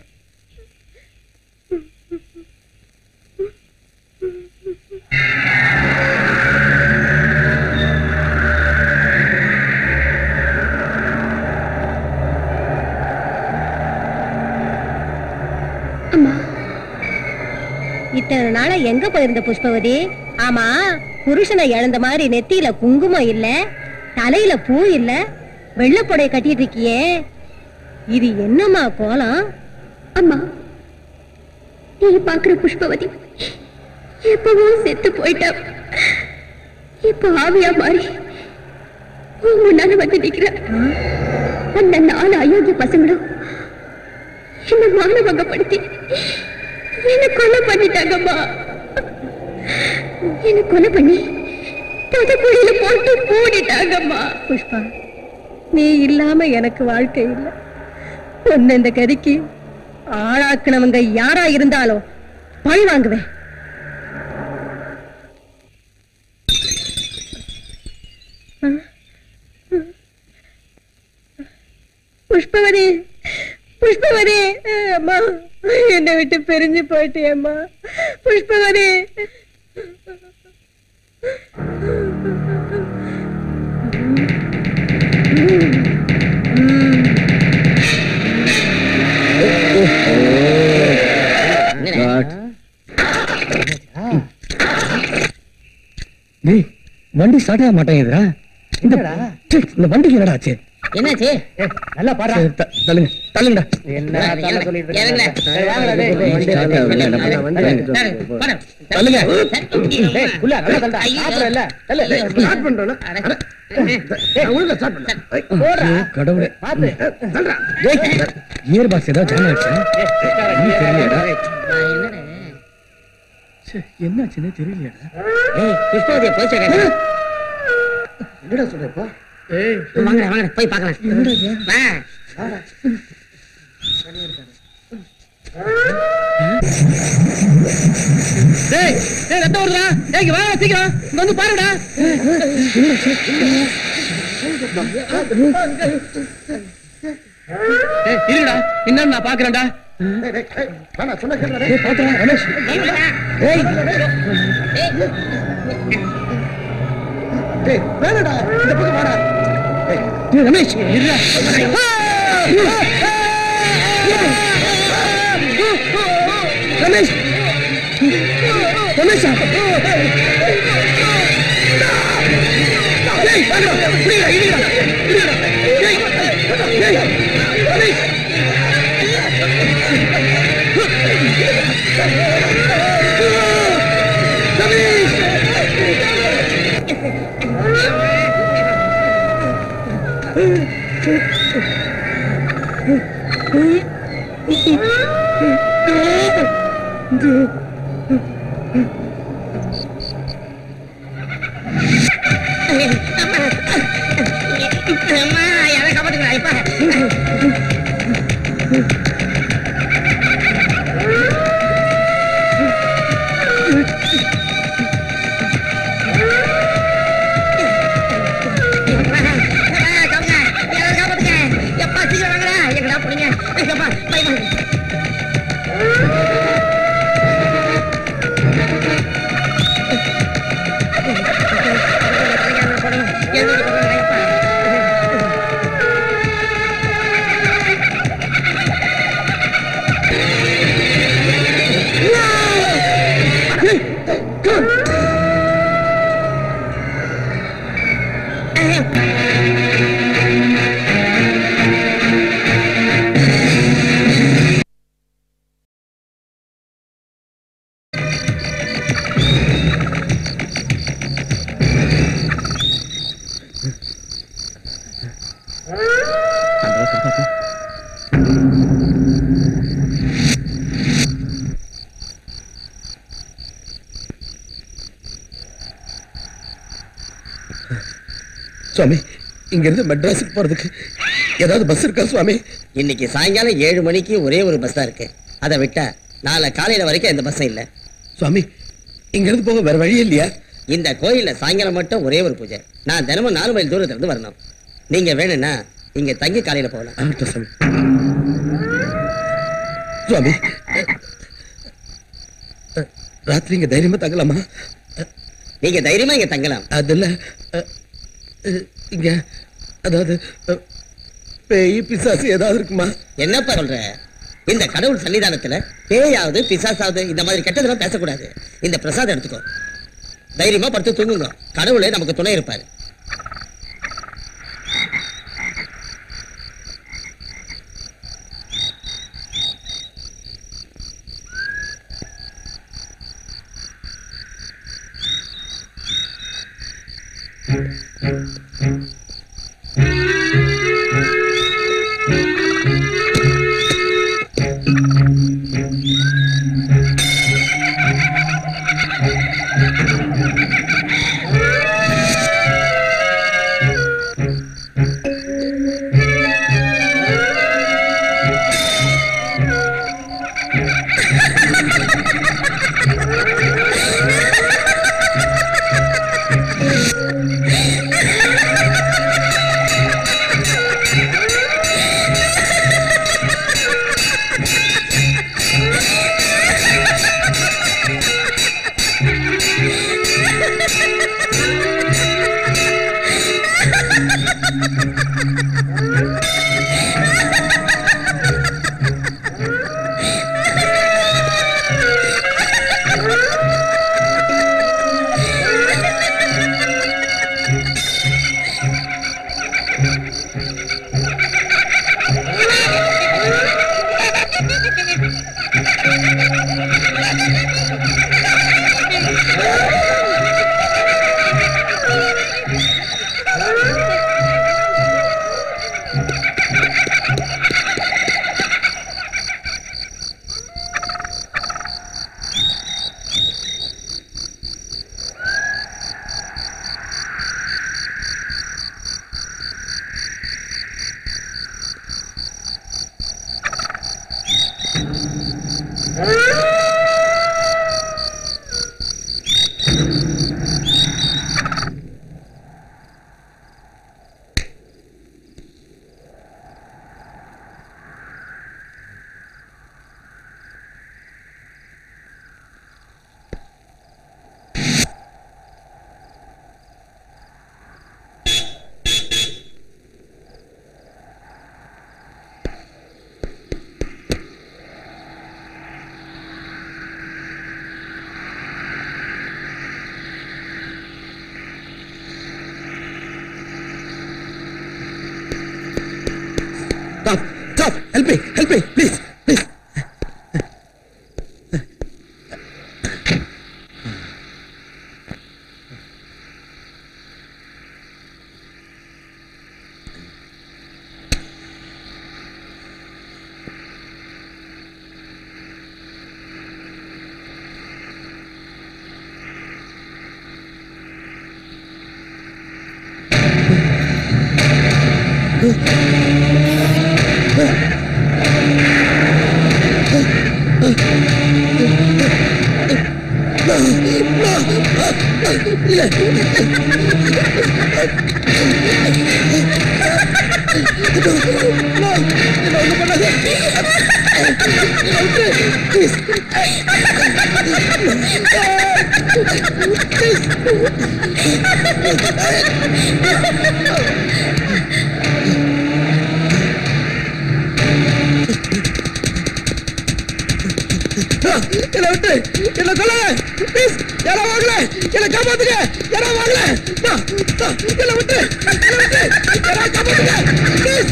இத்தனை நாளா எங்க போயிருந்த புஷ்பவதி? ஆமா, புருஷனை இழந்த மாதிரி நெத்தியில குங்குமம் இல்ல, தலையில பூ இல்ல, வெள்ளப்புடைய கட்டிட்டு இருக்கியே, இது என்னம்மா கோலம்?
அம்மா, நீ பாக்குற புஷ்பவதி எப்பவோ செத்து போயிட்டா. இப்ப ஆவியா மாறி உன் முன்னால வந்து நிக்கிற. அந்த 4 அயோக்கிய பசங்களும் என்ன மானபங்கப்படுத்தி என்ன கொலை பண்ணிட்டாங்கம்மா. என்ன கொலை பண்ணி புதைக்குழியில போட்டு மூடிட்டாங்கம்மா.
புஷ்பா, நீ இல்லாம எனக்கு வாழ்க்கை இல்ல. உன்னை இந்த கதிக்கு ஆளாக்குனவங்க யாரா இருந்தாலும் பழி வாங்குவேன். புஷ்பவதி, புஷ்பவதி, அம்மா என்னை விட்டு பிரிஞ்சு போயிட்டேம்மா. புஷ்பவதி,
டேய், வண்டி ஸ்டார்ட் ஆக மாட்டேங்குதுடா. இந்த வண்டிக்கு என்னடா ஆச்சு?
என்னாச்சு?
நல்லா பாரு.
தள்ளுங்க, தள்ளுங்கடா. தள்ளுங்க. கடவுளே, கியர் பாக்ஸ் ஏதாவது ஜாம் ஆயிடுச்சா? என்னாச்சுன்னு தெரியலையாடா.
புஷ்பவதியை போய் சொல்றேன்.
என்னடா சொல்றப்பா?
வாங்க வாங்க போய் பார்க்கலாம். வா.
டேய், டேய் ரத்தம் வருதுடா. டேய் இங்க வாடா, சீக்கிரம் இங்க வந்து பாருடா. டேய் இருடா, என்னன்னு நான் பாக்குறேன்டா.
சொன்ன கேட்கல ரமேஷ். வேணடா இந்த பக்கம் வாடா. ரமேஷ் ரமேஷ் ரமேஷ் சுவாமி, இங்க இருந்து மெட்ராஸுக்கு போறதுக்கு ஏதாவது பஸ் இருக்கா சுவாமி?
இன்னைக்கு சாயங்காலம் 7 மணிக்கு ஒரே ஒரு பஸ் தான் இருக்கு. அதை விட்டா நாளை காலையில வரைக்கும் எந்த பஸ்ஸும் இல்ல.
சுவாமி, இங்க இருந்து போக வேற வழி இல்லையா?
இந்த கோயில்ல சாயங்காலம் மட்டும் ஒரே ஒரு பூஜை. நான் தினமும் 4 மைல் தூரத்துல இருந்து வரணும். நீங்க வேணும்னா இங்க தங்கி காலையில போகலாம்.
சுவாமி, சுவாமி, ராத்திரி இங்க தைரியமா தங்கலாமா?
நீங்க தைரியமா இங்க தங்கலாம்.
அதுல இங்க அதாவது பேய் பிசாசு ஏதாவது இருக்குமா?
என்னப்பா சொல்ற? இந்த கடவுள் சன்னிதானத்துல பேயாவது பிசாசாவது இந்த மாதிரி கெட்டதெல்லாம் பேசக்கூடாது. இந்த பிரசாதம் எடுத்துக்கோ, தைரியமா படுத்து தூங்குங்க. கடவுளே நமக்கு துணை இருப்பாரு.
என்ன விட்டு என்ன கொல்ல ப்ளீஸ் யாரா வாங்கல என்ன காப்பாத்துங்க யாரா வாங்கல என்ன விட்டு யாரா காப்பாத்துங்க please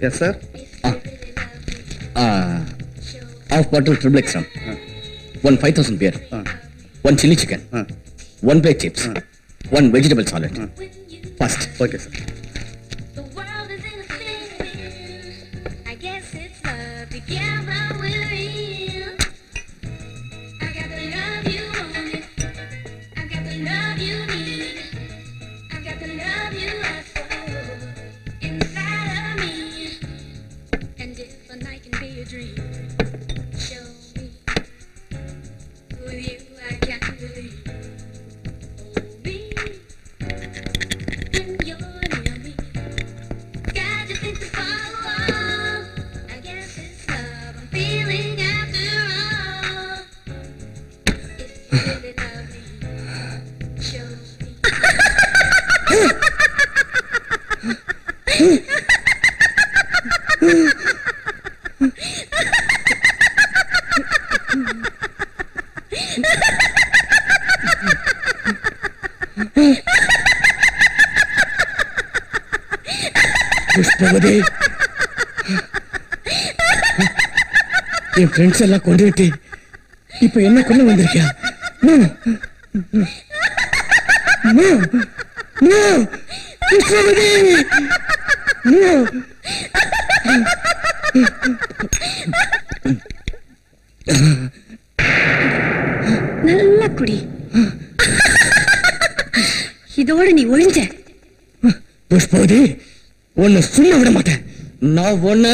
Yes, sir.
Half bottle triple X rum. 1 5,000 beer. 1 chili chicken. 1 plate chips. 1 vegetable salad. Fast.
Okay, sir.
The world is in a spin. I guess it's love together we're real. I got the love you wanted. I got the love you need. I got the love you asked for inside of me. And if a night can be a dream, show me. With you I can't believe. Hold me.
Pushpavathi N friends எல்லாம் கொண்டுட்டு இப்ப என்ன கொல்ல வந்திருக்கியா புஷ்பவதி
நல்லா குடி இதோட நீ ஒழிஞ்ச
புஷ்பவதி உன்னை சும்மா விட மாட்டேன் நான் ஒன்னு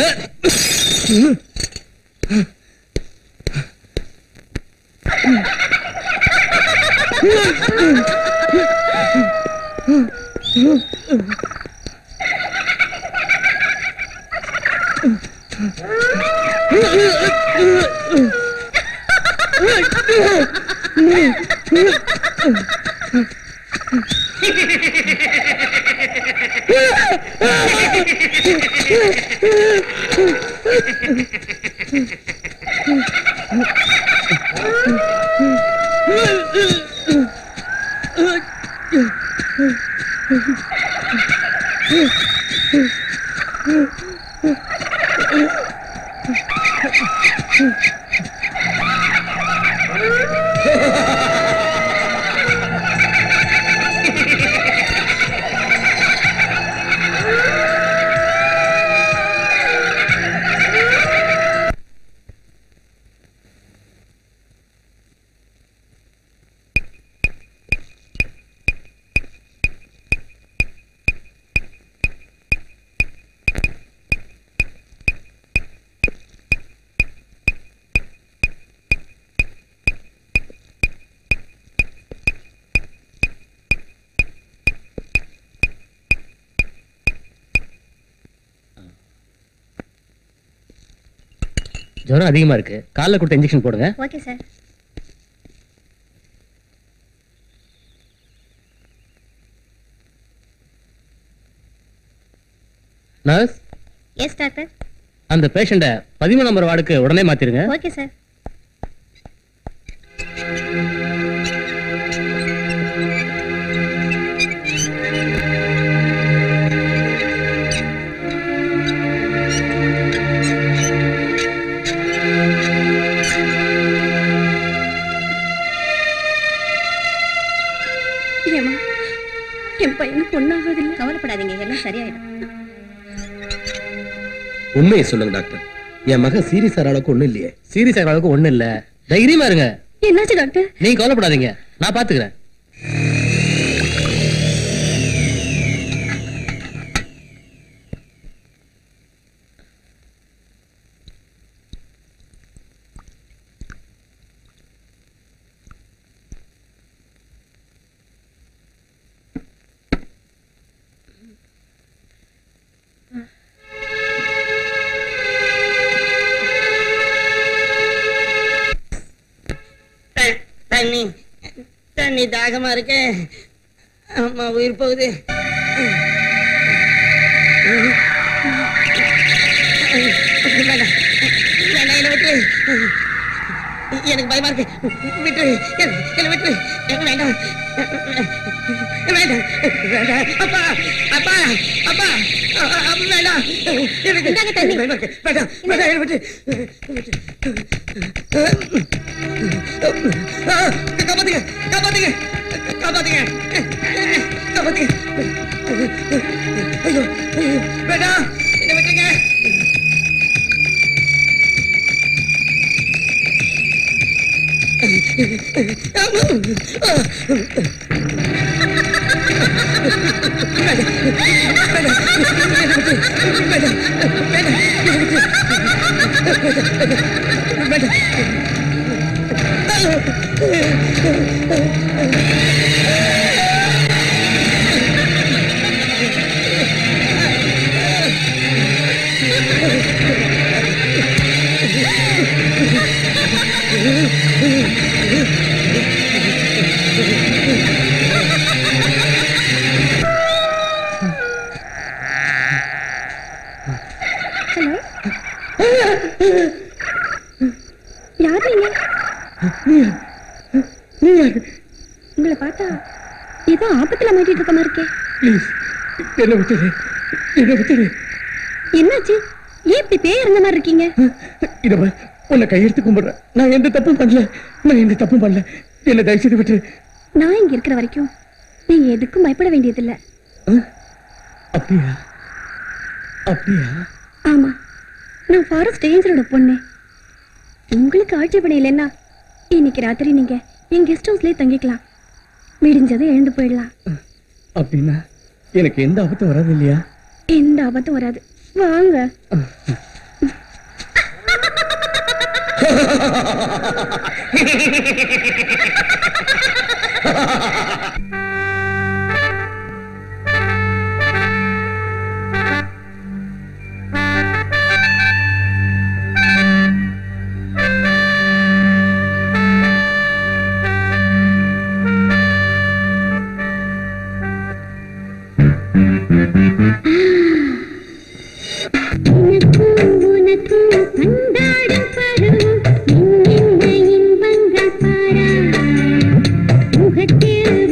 ஜுரம் அதிகமா இருக்கு, காலைல கொடுத்த இன்ஜெக்ஷன் போடுங்க.
Okay sir.
Nurse.
Yes doctor.
அந்த பேஷண்ட 13 நம்பர் வார்டுக்கு உடனே மாத்திருங்க.
Okay sir. என் பையனுக்கு ஒண்ணாகாதில்லை. கவலைப்படாதீங்க, எல்லாம் சரியாயிடும்.
உண்மையை சொல்லுங்க டாக்டர், என் மகன் சீரியஸ் ஆகிற அளவுக்கு ஒண்ணும் இல்லையே.
சீரியஸ் ஆகிற அளவுக்கு ஒண்ணும் இல்ல, தைரியமா இருங்க.
என்னாச்சு டாக்டர்?
நீங்க கவலைப்படாதீங்க, நான் பாத்துக்கிறேன்.
தண்ணி தண்ணி தாகமா இருக்கு. அம்மா உயிர் போகுது. வேண்டாம் வேண்டாம், என்ன விட்டு, எனக்கு பயமா இருக்கு. விட்டு என்ன விட்டு, வேண்டாம் வேண்டாம் வேண்டாம். அப்பா அப்பா அப்பா வேண்டாம், எனக்கு பயமா இருக்கு. வேண்டாம் வேண்டாம், என்ன விட்டு காப்பாத்துங்க காப்பாத்துங்க காப்பாத்துங்க காப்பாத்துங்க. ஐயோ வேண்டாம், என்ன விட்டுங்க.
யாரு உங்களை பார்த்தா ஏதோ ஆபத்துல மாட்டிட்டு இருக்க மாதிரி இருக்கே.
என்ன விட்டுடு, என்ன விட்டுடு.
என்னாச்சு? ஏன் இப்படி பேய் இருந்த மாதிரி இருக்கீங்க?
இத உன்னை கையெடுத்து கும்பிடுறேன். நான் எந்த தப்பும் பண்ணல, நான் எந்த தப்பும் பண்ணல. என்ன தயவு செய்து விட்டு.
நான் இங்க இருக்கிற வரைக்கும் நீங்க எதுக்கும் பயப்பட வேண்டியதில்லை.
அப்படியா? அப்படியா?
ஆமா, நான் ஃபாரஸ்ட் ரேஞ்சரோட பொண்ணு. உங்களுக்கு ஆட்சேபணம் இல்லைன்னா இன்னைக்கு ராத்திரி நீங்க என் கெஸ்ட் ஹவுஸ்லயே தங்கிக்கலாம். விடிஞ்சதும் எழுந்து போயிடலாம்.
அப்படின்னா எனக்கு எந்த ஆபத்தும் வராது இல்லையா?
எந்த ஆபத்தும் வராது. வாங்க. முகத்தில்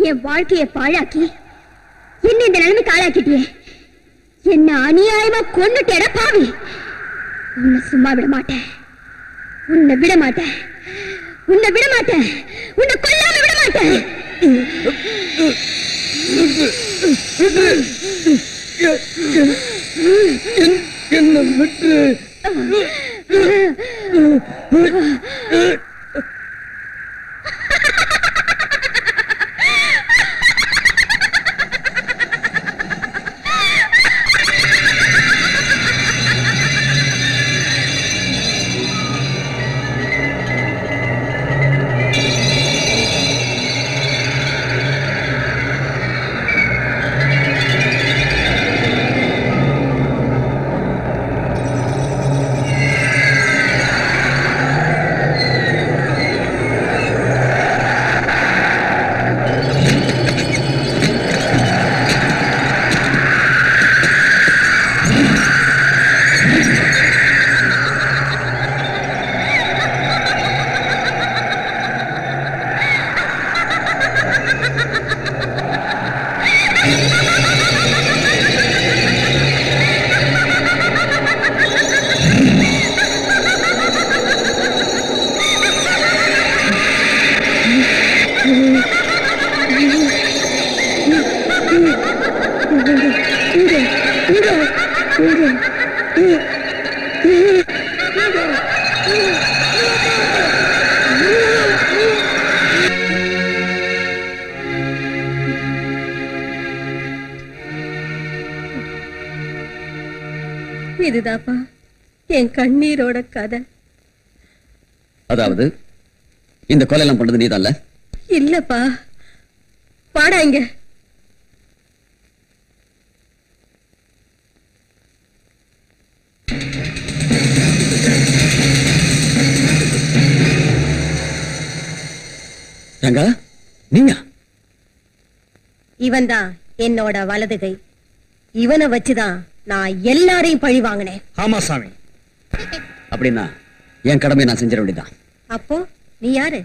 என் வாழ்க்கையை பாழாக்கி என்ன இந்த நிலைமைக்கு ஆளாக்கிட்டியே. என்ன அநியாயமா கொன்னுட்டேடா பாவி. உன்னை சும்மா விட மாட்டேன், உன்னை விட மாட்டேன், உன்னை விட மாட்டேன், உன்னை கொல்லாம விட மாட்டேன்.
என்ன விட்டு
இதுதாப்பா என் கண்ணீரோட கதை.
அதாவது இந்த கொலை எல்லாம் பண்றது நீதான்ல?
இல்லப்பா, பாடா இங்க.
ரங்கா நீங்க
இவன் தான் என்னோட வலது கை. இவனை வச்சுதான் நான் எல்லாரையும் பழி வாங்கினேன்.
ஆமா சாமி.
அப்படின்னா என் கடமையை நான் செஞ்சிட வேண்டியதான்.
அப்போ நீ யாரு?